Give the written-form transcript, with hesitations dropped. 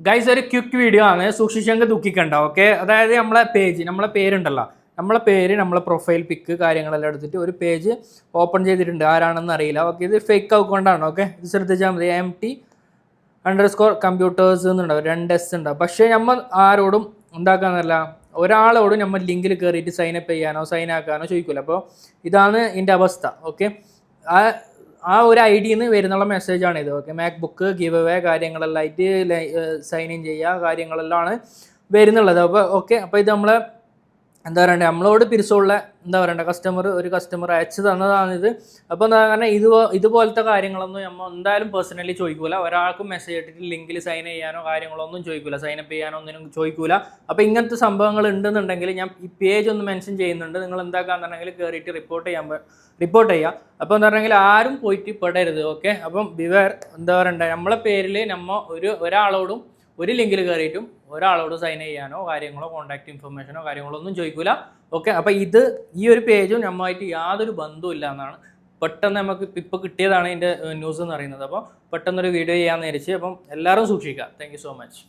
Guys ഒരു quick video ആണ്, സൂക്ഷിച്ചെങ്കിൽ ദുഃഖിക്കണ്ട. Okay, അതായത് നമ്മളെ പേരുണ്ടല്ലോ, നമ്മളെ പ്രൊഫൈൽ പിക്ക് കാര്യങ്ങളെല്ലാം എടുത്തിട്ട് ഒരു പേജ് ഓപ്പൺ ചെയ്തിട്ടുണ്ട്. ആരാണെന്ന് അറിയില്ല. ഓക്കെ, ഇത് ഫേക്ക് അക്കൗണ്ടാണ്. ഓക്കെ, ഇത് ശ്രദ്ധിച്ചാൽ മതി. MT_കമ്പ്യൂട്ടേഴ്സ് എന്നുണ്ടാവും, 2S ഉണ്ടാവും. പക്ഷേ നമ്മൾ ആരോടും ഉണ്ടാക്കാന്നല്ല, ഒരാളോടും നമ്മൾ ലിങ്കിൽ കയറിയിട്ട് സൈനപ്പ് ചെയ്യാനോ സൈൻ ആക്കാനോ ചോദിക്കില്ല. അപ്പോൾ ഇതാണ് ഇതിൻ്റെ അവസ്ഥ. ഓക്കെ, ആ ഒരു ഐഡിയിൽ വരുന്നുള്ള മെസ്സേജാണ് ഇത്. ഓക്കെ, മാക്ബുക്ക് ഗിവ് അവേ കാര്യങ്ങളെല്ലാം ആയിട്ട് സൈൻ ഇൻ ചെയ്യുക കാര്യങ്ങളെല്ലാം വരുന്നുള്ളത്. അപ്പോൾ ഇത് നമ്മളെ എന്താ പറയണ്ടേ, നമ്മളോട് പിരിച്ചുള്ള ഒരു കസ്റ്റമർ അയച്ചു തന്നതാണിത്. അപ്പോൾ എന്താ പറഞ്ഞാൽ ഇതുപോലത്തെ കാര്യങ്ങളൊന്നും നമ്മൾ എന്തായാലും പേഴ്സണലി ചോദിക്കൂല. ഒരാൾക്കും മെസ്സേജ് ഇട്ടിട്ട് ലിങ്കിൽ സൈൻ ചെയ്യാനോ കാര്യങ്ങളൊന്നും ചോദിക്കൂല, സൈനപ്പ് ചെയ്യാനോ ഒന്നിനും ചോദിക്കൂല. അപ്പോൾ ഇങ്ങനത്തെ സംഭവങ്ങൾ ഉണ്ടെന്നുണ്ടെങ്കിൽ ഞാൻ ഈ പേജ് ഒന്ന് മെൻഷൻ ചെയ്യുന്നുണ്ട്. നിങ്ങൾ എന്താക്കാന്നുണ്ടെങ്കിൽ കയറിയിട്ട് റിപ്പോർട്ട് ചെയ്യുക. അപ്പോൾ എന്താ പറഞ്ഞെങ്കിൽ ആരും പോയിട്ട് പെടരുത്. ഓക്കെ, അപ്പം ബിവെയർ. എന്താ പറയണ്ടേ, നമ്മളെ പേരിൽ ഒരാളോടും ഒരു ലിങ്കിൽ കയറിയിട്ടും ഒരാളോട് സൈൻ ചെയ്യാനോ കാര്യങ്ങളോ കോൺടാക്ട് ഇൻഫർമേഷനോ കാര്യങ്ങളോ ഒന്നും ചോദിക്കൂല. ഓക്കെ, അപ്പോൾ ഈ ഒരു പേജും നമ്മളുമായിട്ട് യാതൊരു ബന്ധവും ഇല്ല എന്നാണ്. പെട്ടെന്ന് നമുക്ക് ഇപ്പോൾ കിട്ടിയതാണ് ഇതിൻ്റെ ന്യൂസ് എന്ന് പറയുന്നത്. അപ്പോൾ പെട്ടെന്നൊരു വീഡിയോ ചെയ്യാമെന്ന് വിചാരിച്ച്. അപ്പം എല്ലാവരും സൂക്ഷിക്കുക. Thank you so much.